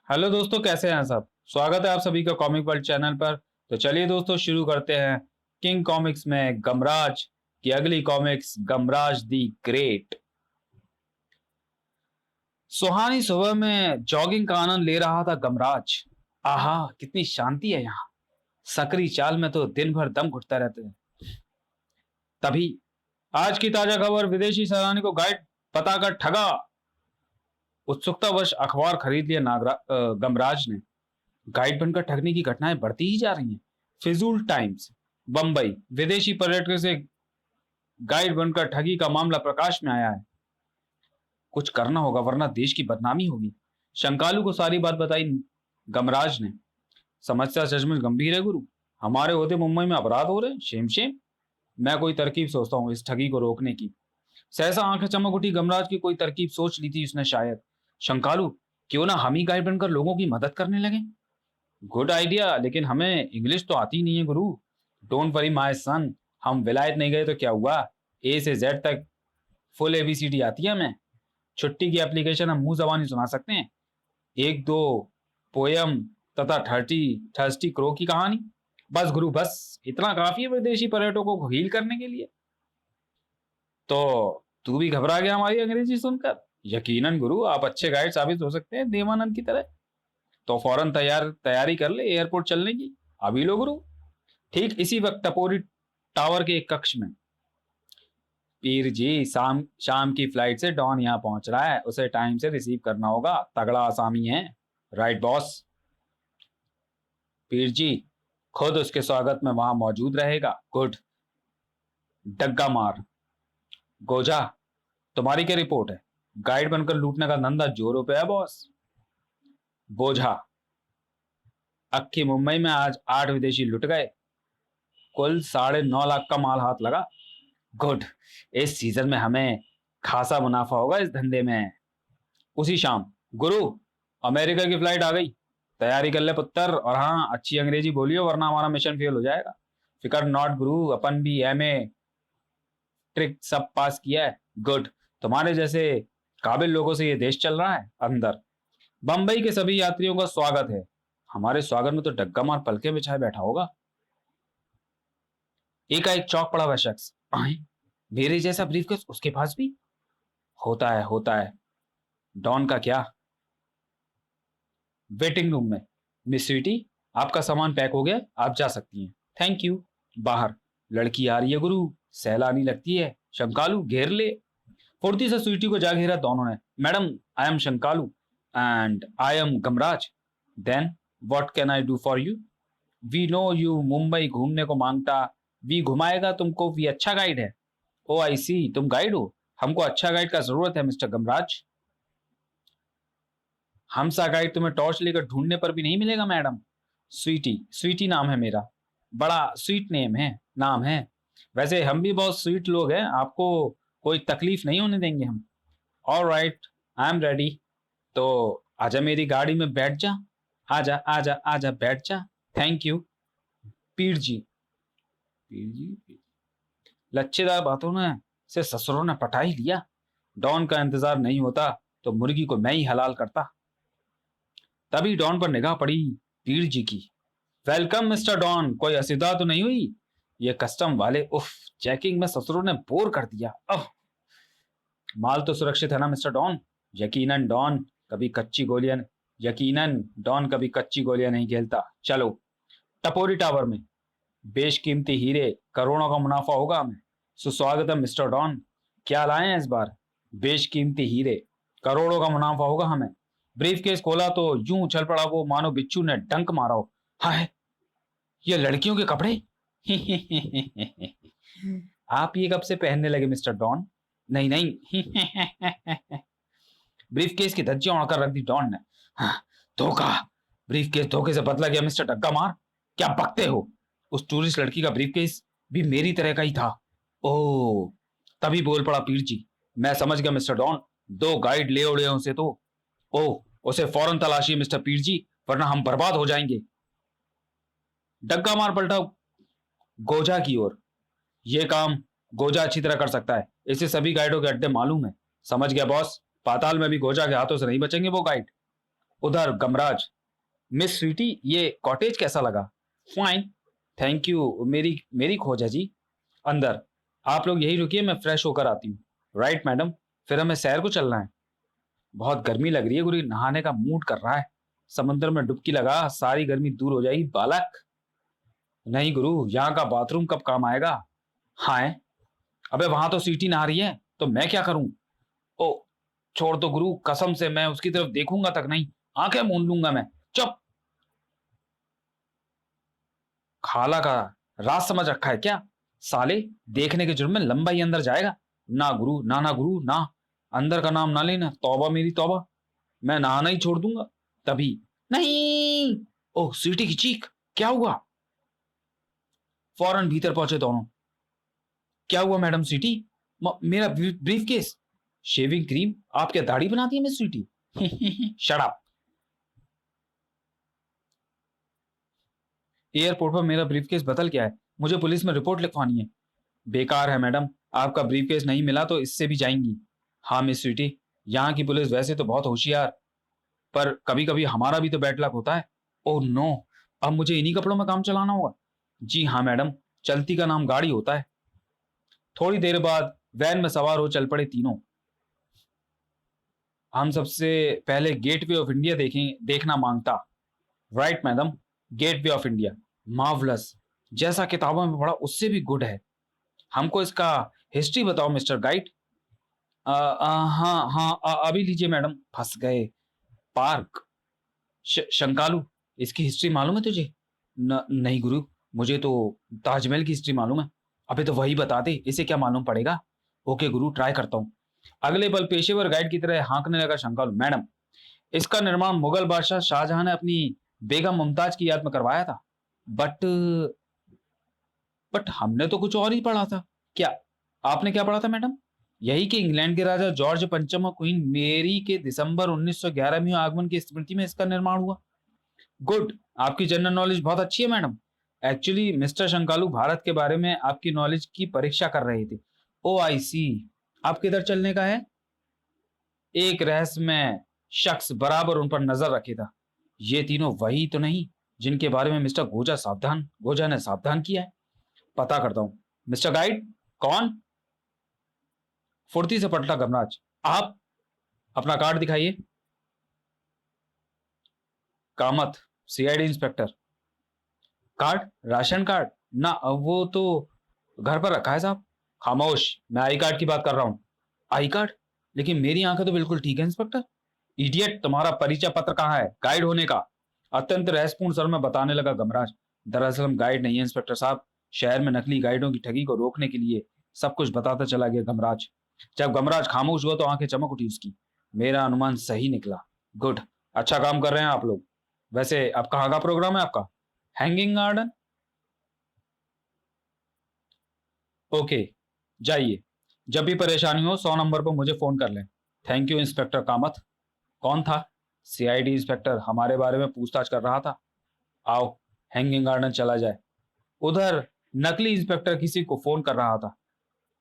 Hello दोस्तों, कैसे हैं सब। स्वागत है आप सभी का कॉमिक वर्ल्ड चैनल पर। तो चलिए दोस्तों, शुरू करते हैं किंग कॉमिक्स में गमराज की अगली कॉमिक्स, गमराज दी ग्रेट। सुहानी सुबह में जॉगिंग का आनंद ले रहा था गमराज। आहा, कितनी शांति है यहाँ। सकरी चाल में तो दिन भर दम घुटता रहते हैं। तभी आज की ताजा खबर, विदेशी सैलानी को गाइड बताकर ठगा। उत्सुकतावश अखबार खरीद लिया गमराज ने। गाइड बनकर ठगने की घटनाएं बढ़ती ही जा रही हैं। फिजूल टाइम्स, बंबई। विदेशी पर्यटकों से गाइड बनकर ठगी का मामला प्रकाश में आया है। कुछ करना होगा वरना देश की बदनामी होगी। शंकालू को सारी बात बताई गमराज ने। समस्या सचमुच गंभीर है गुरु। हमारे होते मुंबई में अपराध हो रहे हैं। Shem Shem. मैं कोई तरकीब सोचता हूँ इस ठगी को रोकने की। सहसा आंखें चमक उठी गमराज की। कोई तरकीब सोच ली थी उसने शायद। शंकालू, क्यों ना हम ही गाइड बनकर लोगों की मदद करने लगे। गुड आइडिया, लेकिन हमें इंग्लिश तो आती नहीं है गुरु। डोंट वरी माय सन, हम विलायत नहीं गए तो क्या हुआ। ए से जेड तक फुल एबीसीडी आती है हमें। छुट्टी की एप्लीकेशन हम मुंह जबानी सुना सकते हैं। एक दो पोयम तथा थर्स्टी क्रो की कहानी। बस गुरु बस, इतना काफी है विदेशी पर्यटकों को हील करने के लिए। तो तू भी घबरा गया हमारी अंग्रेजी सुनकर। यकीनन गुरु, आप अच्छे गाइड साबित हो सकते हैं देवानंद की तरह। तो फौरन तैयारी कर ले एयरपोर्ट चलने की। अभी लो गुरु। ठीक इसी वक्त टपोरी टावर के एक कक्ष में। पीर जी, शाम शाम की फ्लाइट से डॉन यहाँ पहुंच रहा है, उसे टाइम से रिसीव करना होगा। तगड़ा आसामी है। Right boss. पीर जी खुद उसके स्वागत में वहां मौजूद रहेगा। गुड। डग्गा मार। गोजा, तुम्हारी क्या रिपोर्ट है। गाइड बनकर लूटने का धंधा जोरों पे है बॉस। बोझा, अक्की मुंबई में आज 8 विदेशी लुट गए। कुल 9.5 लाख का माल हाथ लगा। गुड। इस सीजन में हमें खासा मुनाफा होगा इस धंधे में। उसी शाम, गुरु अमेरिका की फ्लाइट आ गई। तैयारी कर ले पुत्र, और हाँ, अच्छी अंग्रेजी बोलियो वरना हमारा मिशन फेल हो जाएगा। फिकर नॉट गुरु, अपन भी एमए ट्रिक सब पास किया है। गुड। तुम्हारे जैसे काबिल लोगों से ये देश चल रहा है। अंदर बंबई के सभी यात्रियों का स्वागत है। हमारे स्वागत में तो डग्गा मार पलके बिछाए बैठा होगा। एकाएक चौक पड़ा वह शख्स। आए, मेरे जैसा ब्रीफकेस उसके पास भी। होता है। डॉन का क्या। वेटिंग रूम में। मिस स्वीटी, आपका सामान पैक हो गया, आप जा सकती हैं। Thank you. बाहर लड़की आ रही है गुरु। सैलानी लगती है। शंकालू घेर ले। फुर्ती से स्वीटी को जा घेरा दोनों ने। मैडम, आई एम शंकालू एंड आई एम गमराज। Then what can I do for you. We know you Mumbai घूमने को मांगता। वी घुमाएगा तुमको, वी अच्छा गाइड है। ओ आई सी, तुम गाइड हो। हमको अच्छा गाइड का जरूरत है मिस्टर गमराज। हमसा गाइड तुम्हें टॉर्च लेकर ढूंढने पर भी नहीं मिलेगा मैडम। स्वीटी, स्वीटी नाम है मेरा। बड़ा स्वीट नेम है, नाम है। वैसे हम भी बहुत स्वीट लोग हैं, आपको कोई तकलीफ नहीं होने देंगे हम। All right, I am ready. तो आजा मेरी गाड़ी में बैठ जा। आजा आजा आजा बैठ जा। Thank you. पीर जी। पीर जी, लच्छेदार बातों ने से ससुरों ने पटा ही लिया। डॉन का इंतजार नहीं होता तो मुर्गी को मैं ही हलाल करता। तभी डॉन पर निगाह पड़ी पीर जी की। वेलकम मिस्टर डॉन, कोई असुविधा तो नहीं हुई। ये कस्टम वाले, उफ, चेकिंग में ससुरों ने बोर कर दिया। अब माल तो सुरक्षित है ना मिस्टर डॉन। यकीनन डॉन कभी कच्ची गोलियां यकीनन डॉन कभी कच्ची गोलियां नहीं खेलता। चलो टपोरी टावर में। बेशकीमती हीरे, करोड़ों का मुनाफा होगा हमें। सुस्वागत है मिस्टर डॉन। क्या लाए हैं इस बार। बेशकीमती हीरे, करोड़ों का मुनाफा होगा हमें। ब्रीफ केस खोला तो यूं उछल पड़ा वो मानो बिच्छू ने डंक मारा हो। हाय, ये लड़कियों के कपड़े। आप ये कब से पहनने लगे मिस्टर डॉन। नहीं नहीं। ब्रीफ केस की धज्जियां उड़कर रख दी डॉन ने। हाँ, धोखा। ब्रीफ केस धोखे से बदला गया मिस्टर डग्गा मार। क्या बकते हो। उस टूरिस्ट लड़की का ब्रीफ केस भी मेरी तरह का ही था। ओ, तभी बोल पड़ा पीर जी। मैं समझ गया मिस्टर डॉन, 2 गाइड ले उड़े हैं उसे तो। ओह, उसे फौरन तलाशी मिस्टर पीर जी, वरना हम बर्बाद हो जाएंगे। डग्गा मार पलटा गोजा की ओर। ये काम गोजा अच्छी तरह कर सकता है, इसे सभी गाइडों के अड्डे मालूम है। समझ गया बॉस, पाताल में भी गोजा के हाथों से नहीं बचेंगे वो गाइड। उधर गमराज, मिस स्वीटी ये कॉटेज कैसा लगा? फाइन, थैंक यू, मेरी मेरी खोज है जी। अंदर, आप लोग यही रुकिए, मैं फ्रेश होकर आती हूँ। राइट मैडम, फिर हमें सैर को चलना है। बहुत गर्मी लग रही है गुरु, नहाने का मूड कर रहा है। समंदर में डुबकी लगा, सारी गर्मी दूर हो जाएगी बालक। नहीं गुरु, यहाँ का बाथरूम कब काम आएगा? हाँ, अबे वहां तो सीटी नहा रही है, तो मैं क्या करूं? ओ, छोड़ दो गुरु, कसम से मैं उसकी तरफ देखूंगा तक नहीं, आंखें मूंद लूंगा मैं। चुप। खाला का राज समझ रखा है क्या? साले, देखने के जुर्म में लंबा ही अंदर जाएगा। ना गुरु, ना ना गुरु ना, अंदर का नाम ना लेना, तौबा मेरी तौबा। मैं नहाना ही छोड़ दूंगा। तभी, नहीं। ओह, सीटी की चीख। क्या हुआ? फौरन भीतर पहुंचे दोनों। क्या हुआ मैडम सीटी? मेरा ब्रीफ केस। Shaving cream? आप क्या दाढ़ी बनाती है मिस सीटी? Shut up. एयरपोर्ट पर मेरा ब्रीफकेस बदल गया है, मुझे पुलिस में रिपोर्ट लिखवानी है। बेकार है मैडम, आपका ब्रीफकेस नहीं मिला तो इससे भी जाएंगी। हाँ मिस स्वीटी, यहाँ की पुलिस वैसे तो बहुत होशियार, पर कभी कभी हमारा भी तो बैड लक होता है। ओह नो, अब मुझे इन्हीं कपड़ों में काम चलाना होगा। जी हाँ मैडम, चलती का नाम गाड़ी होता है। थोड़ी देर बाद वैन में सवार हो चल पड़े तीनों। हम सबसे पहले गेटवे ऑफ इंडिया देखना मांगता। Right madam, gateway of India marvellous, जैसा किताबों में पढ़ा उससे भी गुड है। हमको इसका हिस्ट्री बताओ मिस्टर गाइड। हाँ हाँ, अभी लीजिए मैडम। फंस गए। पार्क, शंकालू, इसकी हिस्ट्री मालूम है तुझे? नहीं गुरु, मुझे तो ताजमहल की हिस्ट्री मालूम है। अबे तो वही बता दे, इसे क्या मालूम पड़ेगा? ओके गुरु, ट्राई करता हूँ। अगले पल पेशेवर गाइड की तरह हाँकने लगा शंकालू। मैडम, इसका निर्माण मुगल बादशाह शाहजहां ने अपनी बेगम मुमताज की याद में करवाया था। बट बट हमने तो कुछ और ही पढ़ा था। क्या? आपने क्या पढ़ा था मैडम? यही कि इंग्लैंड के राजा जॉर्ज पंचम और क्वीन मेरी के दिसंबर 1911 में आगमन की स्मृति में इसका निर्माण हुआ। गुड, आपकी जनरल नॉलेज बहुत अच्छी है मैडम। एक्चुअली मिस्टर शंकालू भारत के बारे में आपकी नॉलेज की परीक्षा कर रहे थे। ओ आई सी, आप किधर चलने का है? एक रहस्यमय शख्स बराबर उन पर नजर रखे था। ये तीनों वही तो नहीं जिनके बारे में मिस्टर गोजा ने सावधान किया है? पता करता हूं। मिस्टर गाइड, कौन? फुर्ती से पलटा गमराज। आप अपना कार्ड दिखाइए। Kamat, CID inspector. Card? Ration card? ना, वो तो घर पर रखा है साहब। खामोश, मैं आई कार्ड की बात कर रहा हूं। I card? लेकिन मेरी आंखें तो बिल्कुल ठीक है इंस्पेक्टर। इडियट, तुम्हारा परिचय पत्र कहाँ है गाइड होने का? अत्यंत रहस्यपूर्ण स्वर में बताने लगा गमराज। दरअसल हम गाइड नहीं है इंस्पेक्टर साहब, शहर में नकली गाइडों की ठगी को रोकने के लिए सब कुछ बताता चला गया गमराज। जब गमराज खामोश हुआ तो आंखें चमक उठी उसकी। मेरा अनुमान सही निकला। गुड, अच्छा काम कर रहे हैं आप लोग। वैसे अब कहाँ का प्रोग्राम है आपका? Hanging garden? ओके, जाइए। जब भी परेशानी हो 100 नंबर पर मुझे फोन कर लें। Thank you inspector Kamat. कौन था? सीआईडी इंस्पेक्टर, हमारे बारे में पूछताछ कर रहा था। आओ, हैंगिंग गार्डन चला जाए। उधर नकली इंस्पेक्टर किसी को फोन कर रहा था।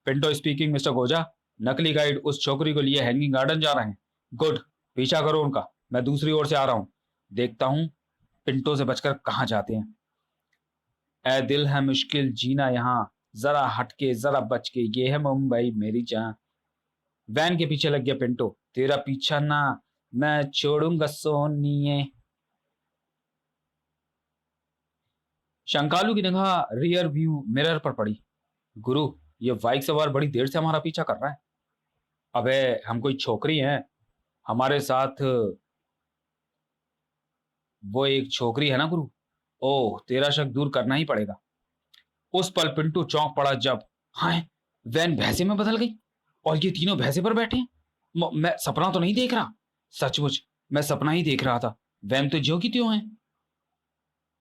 पिंटो स्पीकिंग मिस्टर गोजा, नकली गाइड उस छोकरी को लिए हैंगिंग गार्डन जा रहे हैं। गुड, पीछा करो उनका, मैं दूसरी ओर से आ रहा हूं। देखता हूं पिंटो से बचकर कहां जाते हैं। ए दिल है मुश्किल जीना यहाँ, जरा हटके जरा बच के, ये है मुंबई मेरी जान। वैन के पीछे लग गया पिंटो। तेरा पीछा ना मैं छोड़ूंगा सोनिए। शंकालू की निगाह रियर व्यू मिरर पर पड़ी। गुरु, ये बाइक सवार बड़ी देर से हमारा पीछा कर रहा है। अबे, हम कोई छोकरी हैं? हमारे साथ वो एक छोकरी है ना गुरु। ओह, तेरा शक दूर करना ही पड़ेगा। उस पल पिंटू चौंक पड़ा जब, हाँ, वैन भैंसे में बदल गई और ये तीनों भैंसे पर बैठे हैं। मैं सपना तो नहीं देख रहा? सचमुच मैं सपना ही देख रहा था। वैन तो ज्यों की त्यों है।